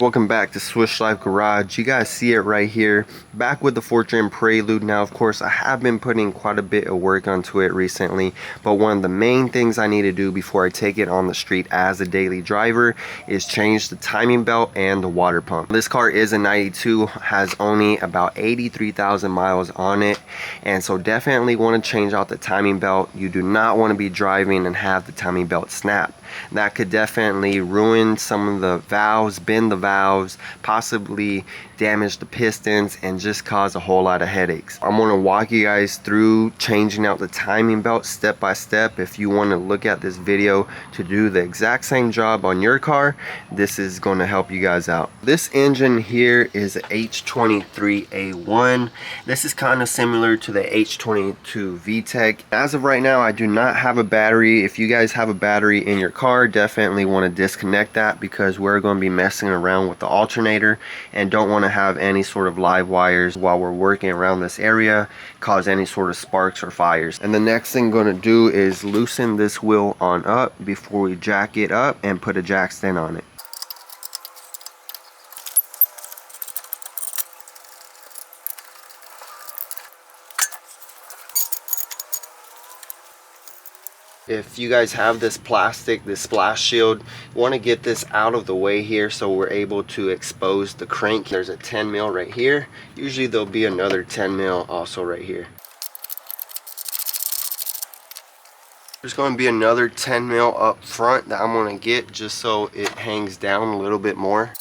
Welcome back to Swish Life Garage. You guys see it right here, back with the 4th Gen Prelude. Now of course I have been putting quite a bit of work onto it recently, but one of the main things I need to do before I take it on the street as a daily driver is change the timing belt and the water pump. This car is a 92, has only about 83,000 miles on it, and so definitely want to change out the timing belt. You do not want to be driving and have the timing belt snap. That could definitely ruin some of the valves, bend the valves, possibly damage the pistons, and just cause a whole lot of headaches. I'm going to walk you guys through changing out the timing belt step by step. If you want to look at this video to do the exact same job on your car, this is going to help you guys out. This engine here is a H23a1. This is kind of similar to the H22 VTEC. As of right now, I do not have a battery. If you guys have a battery in your car, definitely want to disconnect that, because we're going to be messing around with the alternator and don't want to have any sort of live wires while we're working around this area, cause any sort of sparks or fires. And the next thing I'm going to do is loosen this wheel on up before we jack it up and put a jack stand on it. If you guys have this plastic, this splash shield, you want to get this out of the way here so we're able to expose the crank. There's a 10 mil right here. Usually there'll be another 10 mil also right here. There's going to be another 10 mil up front that I'm going to get just so it hangs down a little bit more.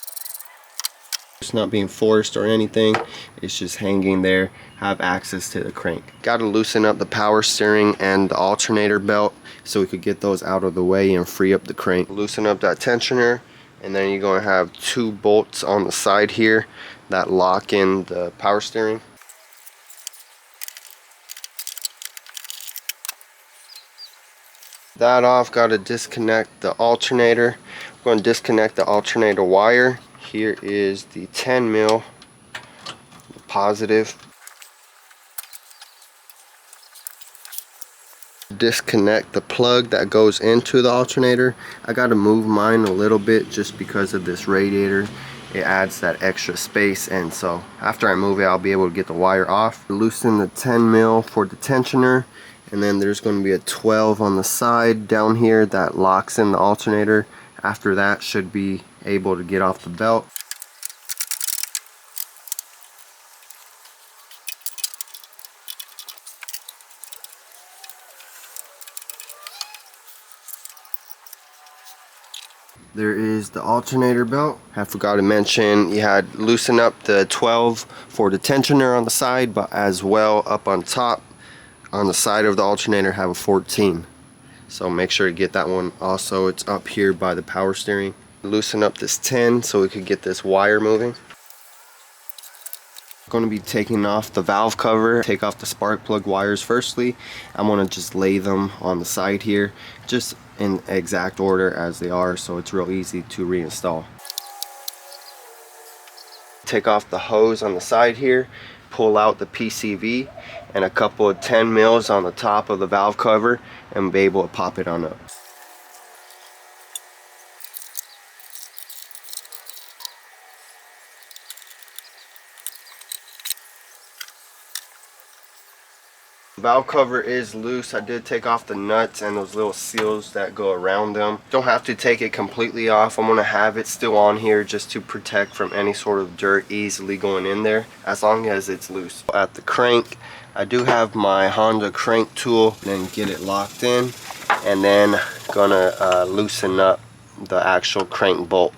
It's not being forced or anything, it's just hanging there, have access to the crank. Got to loosen up the power steering and the alternator belt so we could get those out of the way and free up the crank. Loosen up that tensioner, and then you're going to have 2 bolts on the side here that lock in the power steering. That off, got to disconnect the alternator. I'm going to disconnect the alternator wire. Here is the 10 mil, the positive. Disconnect the plug that goes into the alternator. I got to move mine a little bit just because of this radiator. It adds that extra space, and so after I move it, I'll be able to get the wire off. Loosen the 10 mil for the tensioner, and then there's going to be a 12 on the side down here that locks in the alternator. After that, should be able to get off the belt. There is the alternator belt. I forgot to mention you had loosen up the 12 for the tensioner on the side, but as well up on top on the side of the alternator have a 14. So make sure to get that one also. It's up here by the power steering. Loosen up this 10 so we could get this wire moving. I'm going to be taking off the valve cover. Take off the spark plug wires firstly. I'm going to just lay them on the side here, just in exact order as they are, so it's real easy to reinstall. Take off the hose on the side here, pull out the PCV and a couple of 10 mils on the top of the valve cover, and be able to pop it on up. Valve cover is loose. I did take off the nuts and those little seals that go around them. Don't have to take it completely off. I'm going to have it still on here just to protect from any sort of dirt easily going in there, as long as it's loose. At the crank, I do have my Honda crank tool, then get it locked in, and then gonna loosen up the actual crank bolt.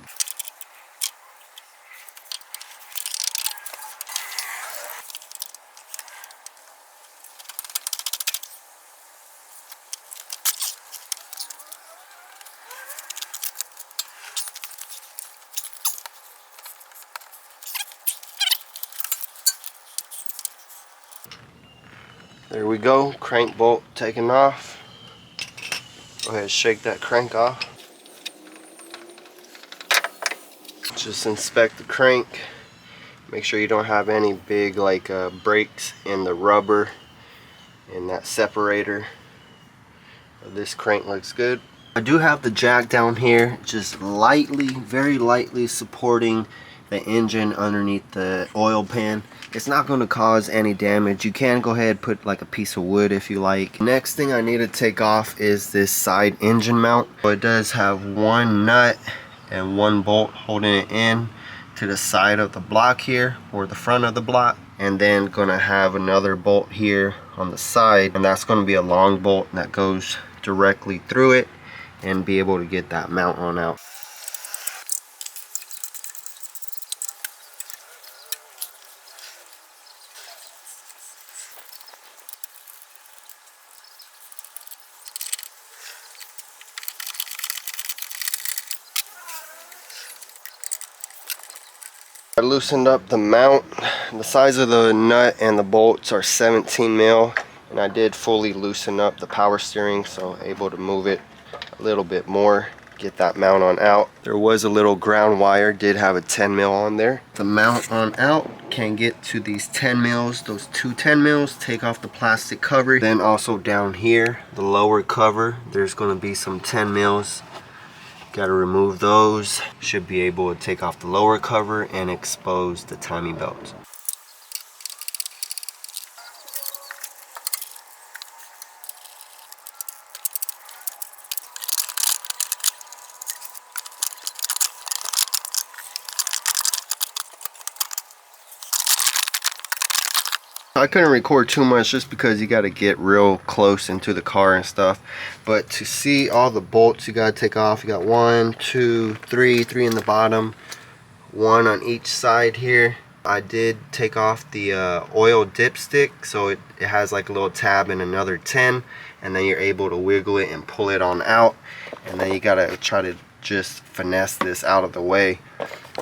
There we go, crank bolt taken off. Go ahead and shake that crank off. Just inspect the crank. Make sure you don't have any big breaks in the rubber in that separator. This crank looks good. I do have the jack down here, just lightly, very lightly supporting the engine underneath the oil pan. It's not going to cause any damage. You can go ahead and put like a piece of wood if you like. Next thing I need to take off is this side engine mount. So it does have one nut and one bolt holding it in to the side of the block here, or the front of the block, and then gonna have another bolt here on the side, and that's going to be a long bolt that goes directly through it, and be able to get that mount on out. I loosened up the mount. The size of the nut and the bolts are 17 mil, and I did fully loosen up the power steering, so able to move it a little bit more, get that mount on out. There was a little ground wire, did have a 10 mil on there. The mount on out can get to these 10 mils, those two 10 mils, take off the plastic cover. Then also down here, the lower cover, there's going to be some 10 mils. Got to remove those. Should be able to take off the lower cover and expose the timing belts. I couldn't record too much just because you got to get real close into the car and stuff, but to see all the bolts you got to take off, you got 1, 2, 3 in the bottom, 1 on each side here. I did take off the oil dipstick, so it has like a little tab and another 10, and then you're able to wiggle it and pull it on out, and then you got to try to just finesse this out of the way.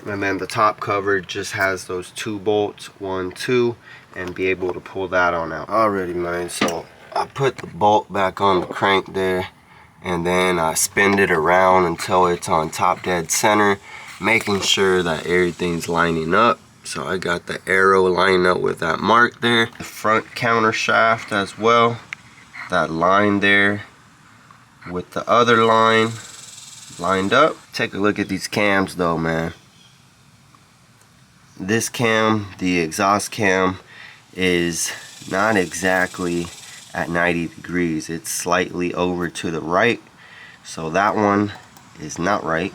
And then the top cover just has those 2 bolts, 1, 2, and be able to pull that on out. Alrighty, man, so I put the bolt back on the crank there, and then I spin it around until it's on top dead center, making sure that everything's lining up. So I got the arrow lining up with that mark there. The front counter shaft as well, that line there with the other line lined up. Take a look at these cams though, man. This cam, the exhaust cam, is not exactly at 90 degrees. It's slightly over to the right, so that one is not right.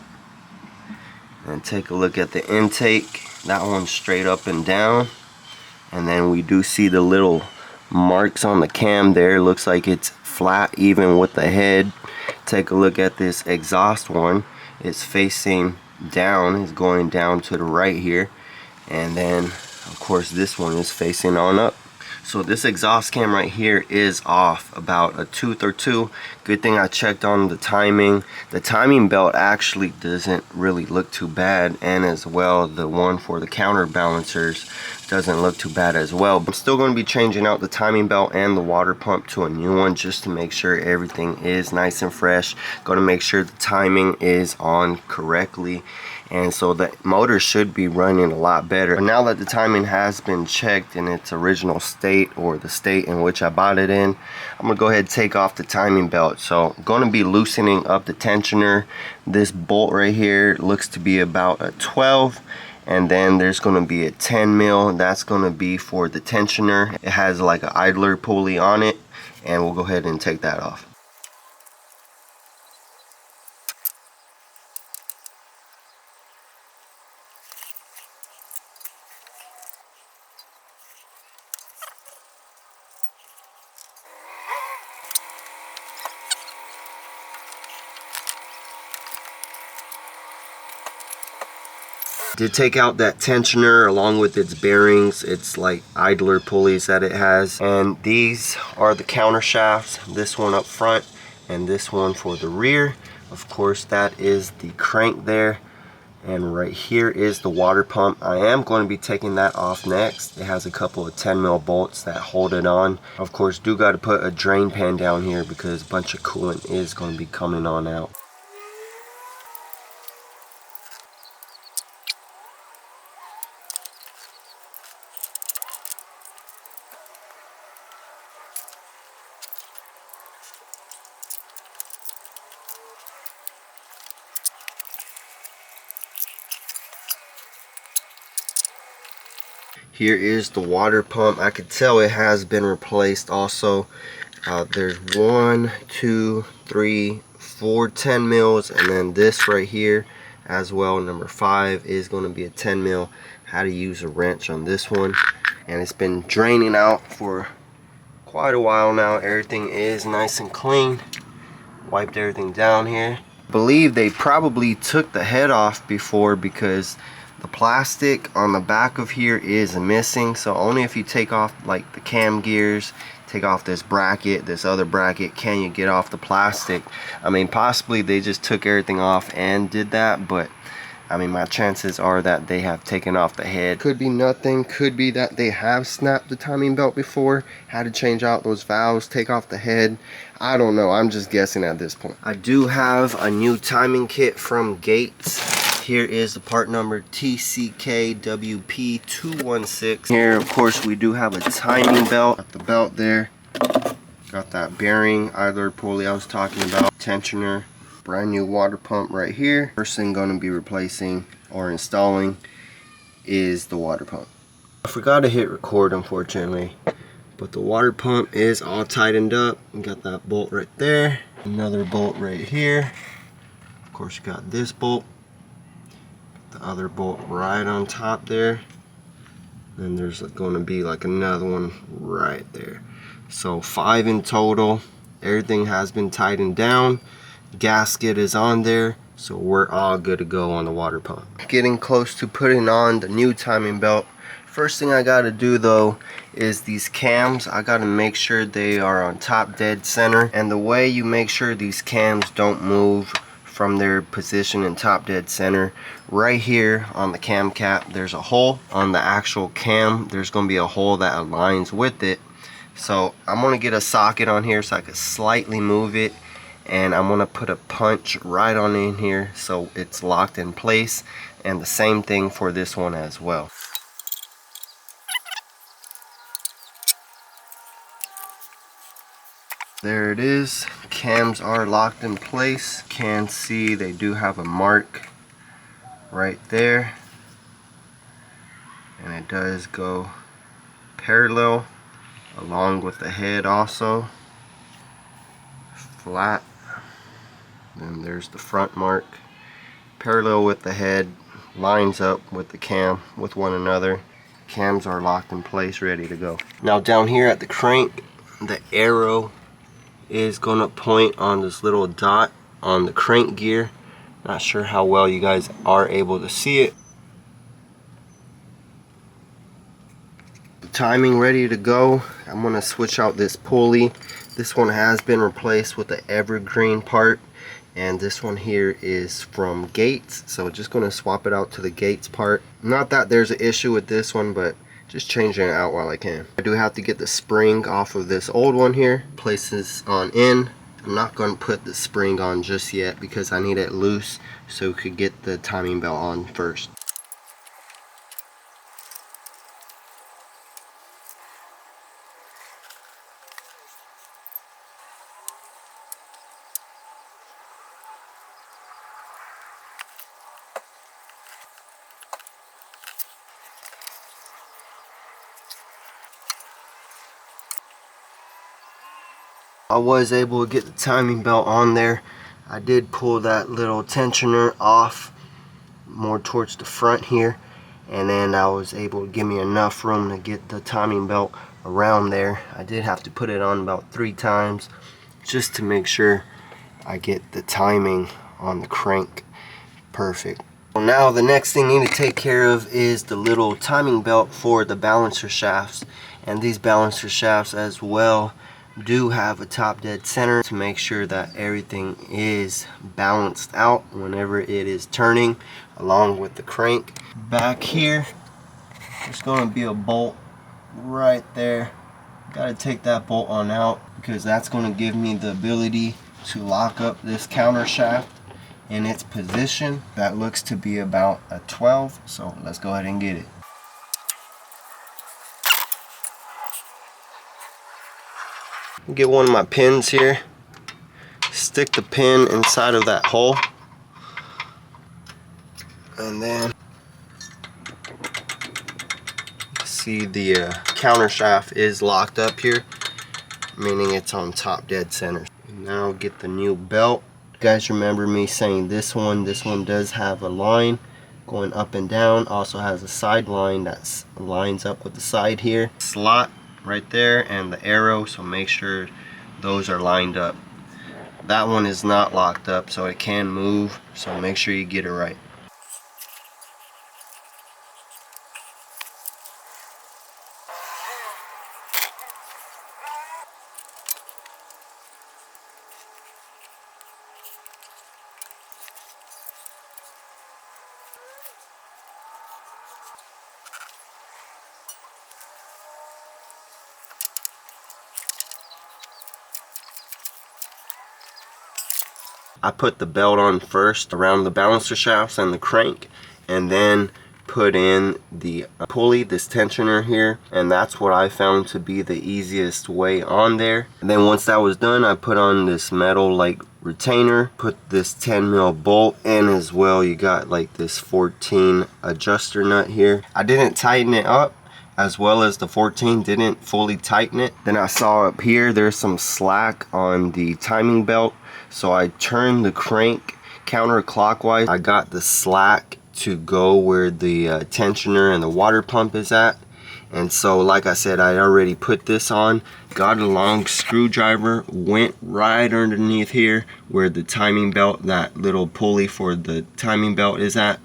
And take a look at the intake. That one's straight up and down, and then we do see the little marks on the cam there. Looks like it's flat even with the head. Take a look at this exhaust one. It's facing down, it's going down to the right here, and then of course this one is facing on up. So this exhaust cam right here is off about a tooth or two. Good thing I checked on the timing. The timing belt actually doesn't really look too bad, and as well the one for the counterbalancers doesn't look too bad as well. I'm still going to be changing out the timing belt and the water pump to a new one just to make sure everything is nice and fresh. Going to make sure the timing is on correctly, and so the motor should be running a lot better. But now that the timing has been checked in its original state, or the state in which I bought it in, I'm gonna go ahead and take off the timing belt. So I'm gonna be loosening up the tensioner. This bolt right here looks to be about a 12, and then there's gonna be a 10 mil. That's gonna be for the tensioner. It has like an idler pulley on it, and we'll go ahead and take that off. Did take out that tensioner along with its bearings. It's like idler pulleys that it has, and these are the counter shafts. This one up front and this one for the rear. Of course, that is the crank there, and right here is the water pump. I am going to be taking that off next. It has a couple of 10 mil bolts that hold it on. Of course, do got to put a drain pan down here because a bunch of coolant is going to be coming on out. Here is the water pump. I could tell it has been replaced also. There's 1, 2, 3, 4 10 mils, and then this right here as well, number 5, is going to be a 10 mil. Had to use a wrench on this one, and it's been draining out for quite a while now. Everything is nice and clean. Wiped everything down here. I believe they probably took the head off before, because the plastic on the back of here is missing. So only if you take off like the cam gears, take off this bracket, this other bracket, can you get off the plastic. I mean, possibly they just took everything off and did that, but I mean, my chances are that they have taken off the head. Could be nothing, could be that they have snapped the timing belt before, had to change out those valves, take off the head. I don't know, I'm just guessing at this point. I do have a new timing kit from Gates. Here is the part number TCKWP216. Here, of course, we do have a timing belt. Got the belt there. Got that bearing, idler pulley I was talking about. Tensioner. Brand new water pump right here. First thing going to be replacing or installing is the water pump. I forgot to hit record, unfortunately, but the water pump is all tightened up. You got that bolt right there. Another bolt right here. Of course, you got this bolt. The other bolt right on top there. Then there's going to be like another one right there. So 5 in total. Everything has been tightened down. Gasket is on there, so we're all good to go on the water pump. Getting close to putting on the new timing belt. First thing I got to do though is these cams. I got to make sure they are on top dead center, and the way you make sure these cams don't move from their position in top dead center, right here on the cam cap there's a hole. On the actual cam there's going to be a hole that aligns with it, so I'm going to get a socket on here so I can slightly move it, and I'm gonna put a punch right on in here so it's locked in place, and the same thing for this one as well. There it is. Cams are locked in place. Can see they do have a mark right there, and it does go parallel along with the head also. Flat. Then there's the front mark, parallel with the head, lines up with the cam with one another. Cams are locked in place, ready to go. Now down here at the crank, the arrow is going to point on this little dot on the crank gear. Not sure how well you guys are able to see it. The timing ready to go. I'm going to switch out this pulley. This one has been replaced with the evergreen part, and this one here is from Gates, so just going to swap it out to the Gates part. Not that there's an issue with this one, but just changing it out while I can. I do have to get the spring off of this old one here, place this on in. I'm not going to put the spring on just yet because I need it loose so we could get the timing belt on first. I was able to get the timing belt on there. I did pull that little tensioner off more towards the front here, and then I was able to give me enough room to get the timing belt around there. I did have to put it on about 3 times just to make sure I get the timing on the crank perfect. Well, now the next thing you need to take care of is the little timing belt for the balancer shafts, and these balancer shafts as well do have a top dead center to make sure that everything is balanced out whenever it is turning along with the crank. Back here there's going to be a bolt right there. Got to take that bolt on out because that's going to give me the ability to lock up this counter shaft in its position. That looks to be about a 12, so let's go ahead and get it. Get one of my pins here, stick the pin inside of that hole, and then see the counter shaft is locked up here, meaning it's on top dead center. And now get the new belt. You guys remember me saying this one does have a line going up and down, also has a side line that lines up with the side here. Slot right there and the arrow, so make sure those are lined up. That one is not locked up, so it can move, so make sure you get it right. I put the belt on first around the balancer shafts and the crank, and then put in the pulley, this tensioner here, and that's what I found to be the easiest way on there. And then once that was done, I put on this metal like retainer, put this 10 mil bolt in as well. You got like this 14 adjuster nut here. I didn't tighten it up, as well as the 14 didn't fully tighten it. Then I saw up here there's some slack on the timing belt, so I turned the crank counterclockwise. I got the slack to go where the tensioner and the water pump is at. And so like I said, I already put this on, got a long screwdriver, went right underneath here where the timing belt, that little pulley for the timing belt is at,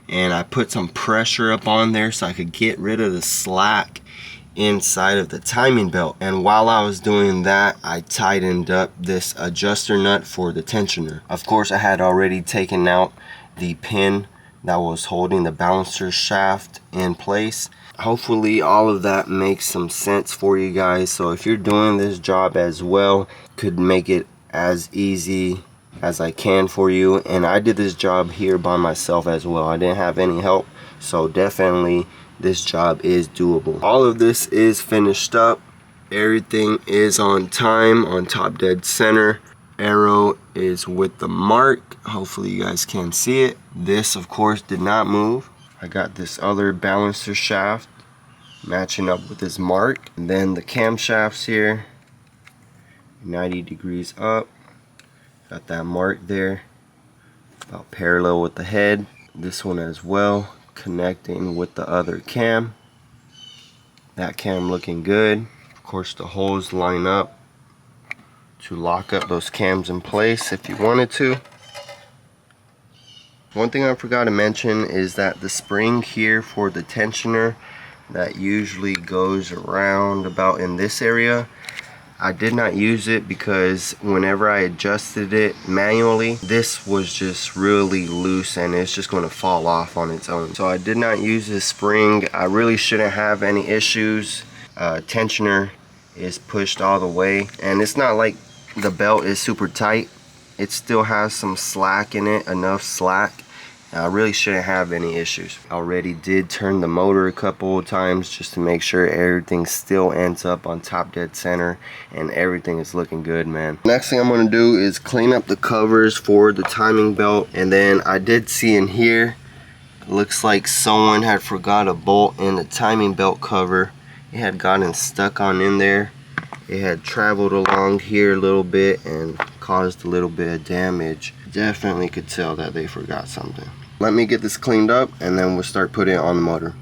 and I put some pressure up on there so I could get rid of the slack inside of the timing belt. And while I was doing that, I tightened up this adjuster nut for the tensioner. Of course, I had already taken out the pin that was holding the balancer shaft in place. Hopefully all of that makes some sense for you guys, so if you're doing this job as well, could make it as easy as I can for you. And I did this job here by myself as well. I didn't have any help, so definitely this job is doable. All of this is finished up. Everything is on time, on top dead center. Arrow is with the mark. Hopefully you guys can see it. This of course did not move. I got this other balancer shaft matching up with this mark, and then the camshafts here 90 degrees up. Got that mark there, about parallel with the head. This one as well, connecting with the other cam. That cam looking good. Of course the holes line up to lock up those cams in place if you wanted to. One thing I forgot to mention is that the spring here for the tensioner that usually goes around about in this area, I did not use it because whenever I adjusted it manually, this was just really loose and it's just going to fall off on its own. So I did not use this spring. I really shouldn't have any issues. Tensioner is pushed all the way, and it's not like the belt is super tight. It still has some slack in it, enough slack. I really shouldn't have any issues. I already did turn the motor a couple of times just to make sure everything still ends up on top dead center and everything is looking good, man. Next thing I'm going to do is clean up the covers for the timing belt. And then I did see in here, it looks like someone had forgot a bolt in the timing belt cover. It had gotten stuck on in there. It had traveled along here a little bit and caused a little bit of damage. Definitely could tell that they forgot something. Let me get this cleaned up and then we'll start putting it on the motor.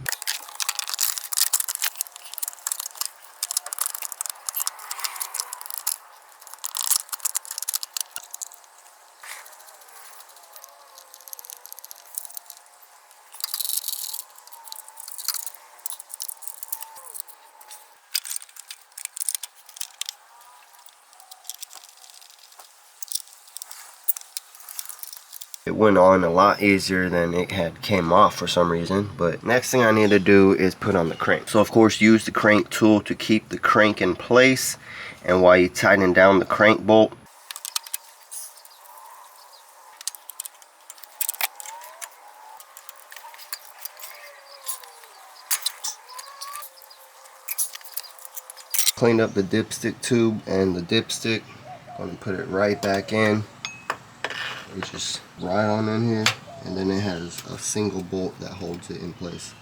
It went on a lot easier than it had came off for some reason. But next thing I need to do is put on the crank. So of course use the crank tool to keep the crank in place, and while you tighten down the crank bolt, cleaned up the dipstick tube and the dipstick. I'm gonna put it right back in. It's just right on in here, and then it has a single bolt that holds it in place.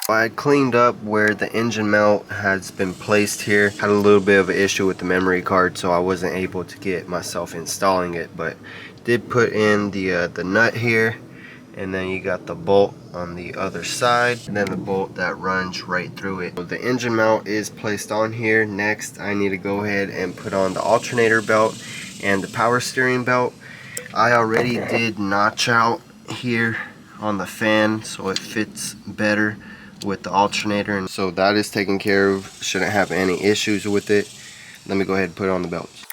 I cleaned up where the engine mount has been placed here. Had a little bit of an issue with the memory card, so I wasn't able to get myself installing it, but did put in the nut here, and then you got the bolt on the other side, and then the bolt that runs right through it. So the engine mount is placed on here. Next, I need to go ahead and put on the alternator belt and the power steering belt. I already did notch out here on the fan so it fits better with the alternator, and so that is taken care of. Shouldn't have any issues with it. Let me go ahead and put on the belts.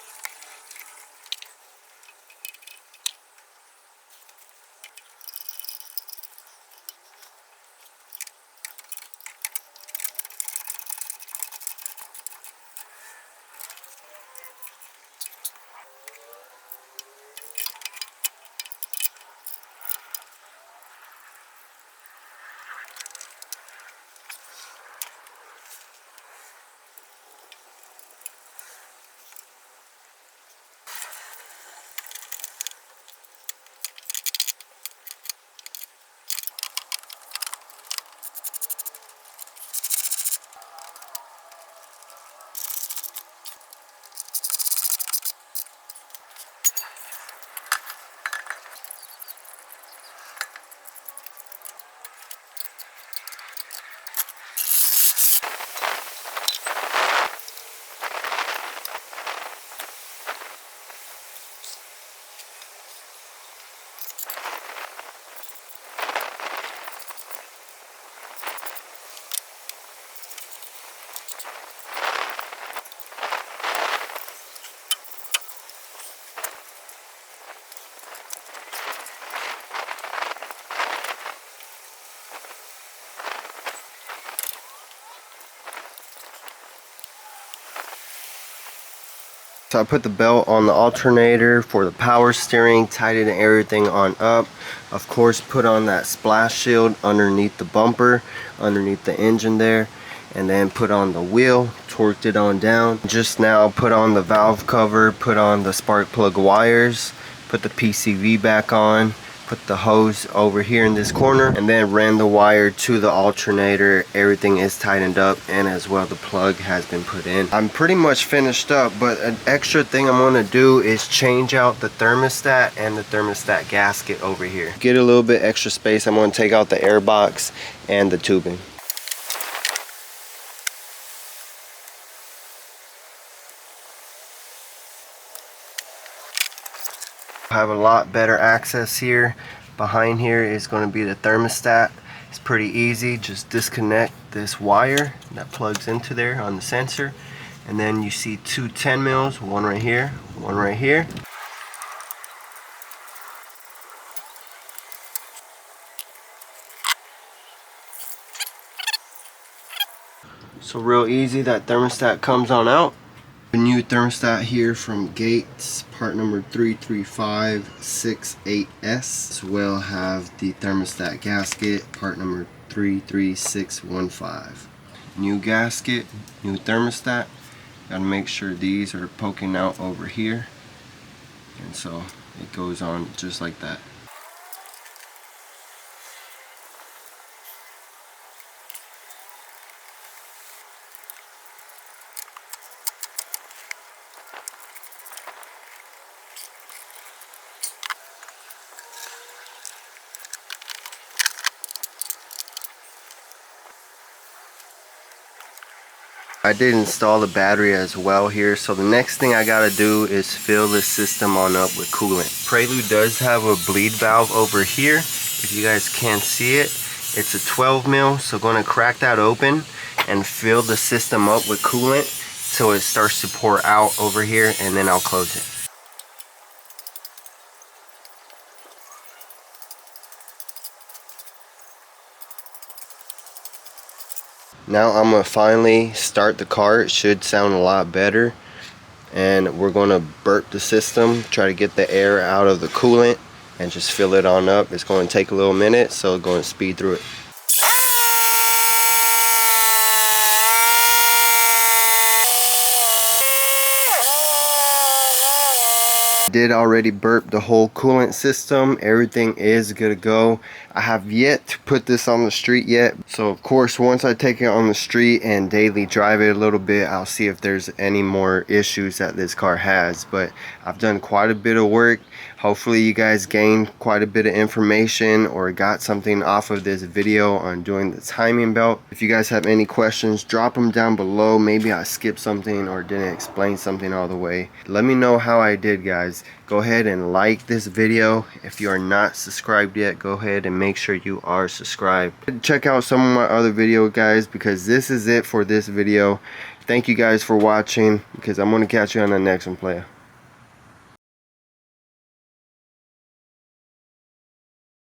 So I put the belt on the alternator for the power steering, tightened everything on up. Of course, put on that splash shield underneath the bumper, underneath the engine there, and then put on the wheel, torqued it on down. Just now put on the valve cover, put on the spark plug wires, put the PCV back on, put the hose over here in this corner, and then ran the wire to the alternator. Everything is tightened up, and as well the plug has been put in. I'm pretty much finished up, but an extra thing I'm going to do is change out the thermostat and the thermostat gasket over here. Get a little bit extra space. I'm going to take out the air box and the tubing. Have a lot better access here. Behind here is going to be the thermostat. It's pretty easy. Just disconnect this wire that plugs into there on the sensor, and then you see two 10 mils, one right here, one right here. So real easy, that thermostat comes on out. A new thermostat here from Gates, part number 33568S. As well have the thermostat gasket, part number 33615. New gasket, new thermostat. Gotta make sure these are poking out over here, and so it goes on just like that. I did install the battery as well here, so the next thing I gotta do is fill this system on up with coolant. Prelude does have a bleed valve over here. If you guys can't see it, it's a 12 mil, so gonna crack that open and fill the system up with coolant till it starts to pour out over here, and then I'll close it. Now I'm gonna finally start the car. It should sound a lot better, and we're gonna burp the system, try to get the air out of the coolant and just fill it on up. It's going to take a little minute, so going to speed through it. Did already burp the whole coolant system. Everything is good to go. I have yet to put this on the street yet, so of course once I take it on the street and daily drive it a little bit, I'll see if there's any more issues that this car has. But I've done quite a bit of work. Hopefully you guys gained quite a bit of information or got something off of this video on doing the timing belt. If you guys have any questions, drop them down below. Maybe I skipped something or didn't explain something all the way. Let me know how I did, guys. Go ahead and like this video. If you are not subscribed yet, go ahead and make sure you are subscribed. Check out some of my other videos, guys, because this is it for this video. Thank you guys for watching, because I'm going to catch you on the next one, player.